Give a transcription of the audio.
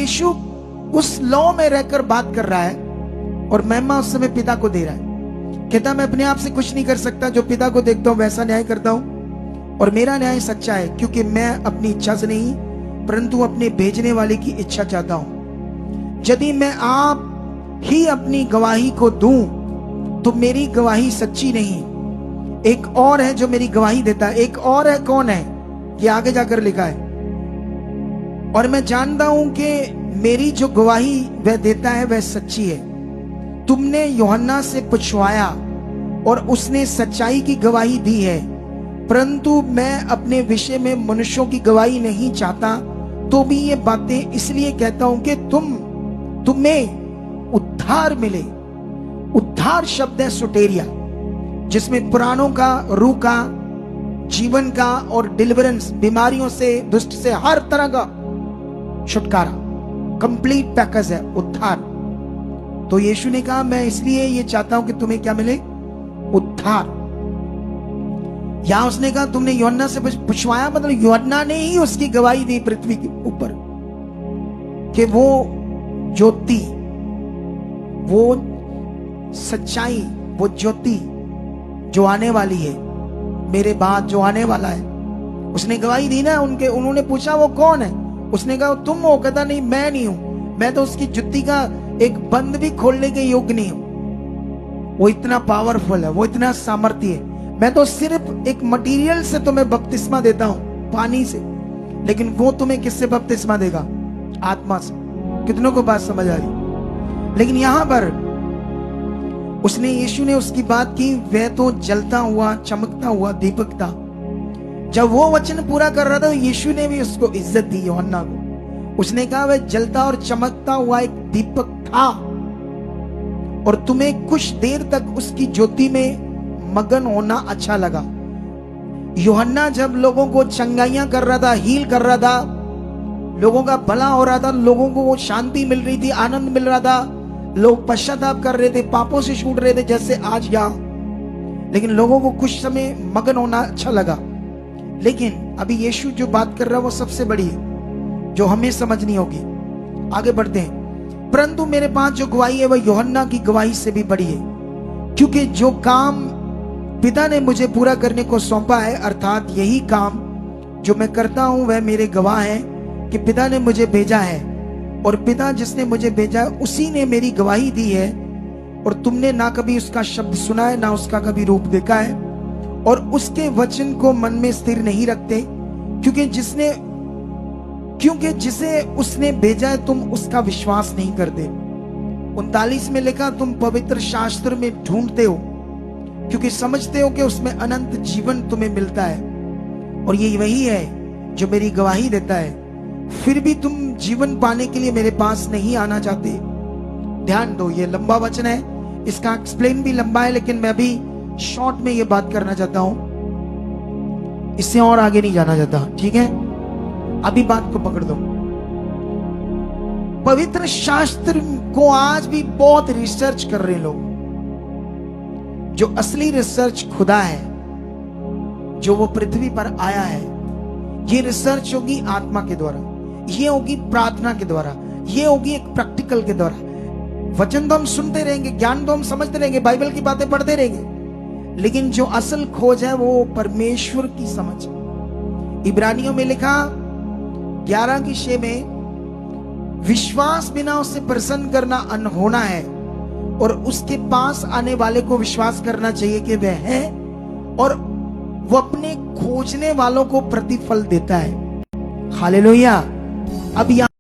यीशु उस लॉ में रहकर बात कर रहा है और महिमा उस समय पिता को दे रहा है। कहता मैं अपने आप से कुछ नहीं कर सकता, जो पिता को देखता हूं वैसा न्याय करता हूं और मेरा न्याय सच्चा है, क्योंकि मैं अपनी इच्छा से नहीं परंतु अपने भेजने वाले की इच्छा चाहता हूं। यदि मैं आप ही अपनी गवाही को दूं तो मेरी गवाही सच्ची नहीं। एक और है जो मेरी गवाही देता है, एक और है, कौन है ये आगे जाकर लिखा है। और मैं जानता हूं कि मेरी जो गवाही वह देता है वह सच्ची है। तुमने यूहन्ना से पूछवाया और उसने सच्चाई की गवाही दी है, परंतु मैं अपने विषय में मनुष्यों की गवाही नहीं चाहता, तो भी ये बातें इसलिए कहता हूं कि तुम्हें उद्धार मिले। उद्धार शब्द है सुटेरिया, जिसमें पुराणों का, रूह का, जीवन का और डिलीवरेंस, बीमारियों से, दुष्ट से, हर तरह का छुटकारा, कंप्लीट पैकेज है उद्धार। तो यीशु ने कहा मैं इसलिए ये चाहता हूं कि तुम्हें क्या मिले, उद्धार। यहां उसने कहा तुमने यूहन्ना से पूछवाया, मतलब यूहन्ना ने ही उसकी गवाही दी पृथ्वी के ऊपर कि वो ज्योति, वो सच्चाई, वो ज्योति जो आने वाली है, मेरे बाद जो आने वाला है, उसने गवाही दी ना। उन्होंने पूछा वो कौन है, उसने कहा तुम हो। कहता नहीं मैं नहीं हूं, मैं तो उसकी जुत्ती का एक बंद भी खोलने के योग्य नहीं हूं। वो इतना पावरफुल है, वो इतना सामर्थ्य है। मैं तो सिर्फ एक मटेरियल से तुम्हें बपतिस्मा देता हूं, पानी से, लेकिन वो तुम्हें किससे बपतिस्मा देगा, आत्मा से। कितनों को बात समझ आ रही। लेकिन यहां पर उसने, यीशु ने उसकी बात की, वह तो जलता हुआ, चमकता हुआ दीपक था। जब वो वचन पूरा कर रहा था तो यीशु ने भी उसको इज्जत दी, यूहन्ना को। उसने कहा वह जलता और चमकता हुआ एक दीपक था और तुम्हें कुछ देर तक उसकी ज्योति में मगन होना अच्छा लगा। यूहन्ना जब लोगों को चंगाइयां कर रहा था, हील कर रहा था, लोगों का भला हो रहा था, लोगों को वो शांति मिल रही थी, आनंद मिल रहा था, लोग पश्चाताप कर रहे थे, पापों से छूट रहे थे, जैसे आज यहां। लेकिन लोगों को कुछ समय मगन होना अच्छा लगा। लेकिन अभी यीशु जो बात कर रहा है वो सबसे बड़ी है, जो हमें समझनी होगी। आगे बढ़ते हैं। परंतु मेरे पास जो गवाही है वह यूहन्ना की गवाही से भी बड़ी है, क्योंकि जो काम पिता ने मुझे पूरा करने को सौंपा है, अर्थात यही काम जो मैं करता हूं, वह मेरे गवाह है कि पिता ने मुझे भेजा है और पिता जिसने मुझे भेजा है उसी ने मेरी गवाही दी है। और तुमने ना कभी उसका शब्द सुना है, ना उसका कभी रूप देखा है, और उसके वचन को मन में स्थिर नहीं रखते, क्योंकि जिसे उसने भेजा है तुम उसका विश्वास नहीं करते। 39 में लिखा तुम पवित्र शास्त्र में ढूंढते हो क्योंकि समझते हो कि उसमें अनंत जीवन तुम्हें मिलता है, और ये वही है जो मेरी गवाही देता है। फिर भी तुम जीवन पाने के लिए मेरे पास नहीं आना चाहते। ध्यान दो, ये लंबा वचन है, इसका एक्सप्लेन भी लंबा है, लेकिन मैं भी शॉर्ट में ये बात करना चाहता हूं, इससे और आगे नहीं जाना चाहता, ठीक है। अभी बात को पकड़ दो। पवित्र शास्त्र को आज भी बहुत रिसर्च कर रहे लोग। जो असली रिसर्च खुदा है, जो वो पृथ्वी पर आया है, ये रिसर्च होगी आत्मा के द्वारा, ये होगी प्रार्थना के द्वारा, ये होगी एक प्रैक्टिकल के द्वारा। वचन तो हम सुनते रहेंगे, ज्ञान तो हम समझते रहेंगे, बाइबल की बातें पढ़ते रहेंगे, लेकिन जो असल खोज है वो परमेश्वर की समझ। इब्रानियों में लिखा 11:6 में, विश्वास बिना उससे प्रसन्न करना अनहोना है, और उसके पास आने वाले को विश्वास करना चाहिए कि वह है और वो अपने खोजने वालों को प्रतिफल देता है। हालेलुया। अब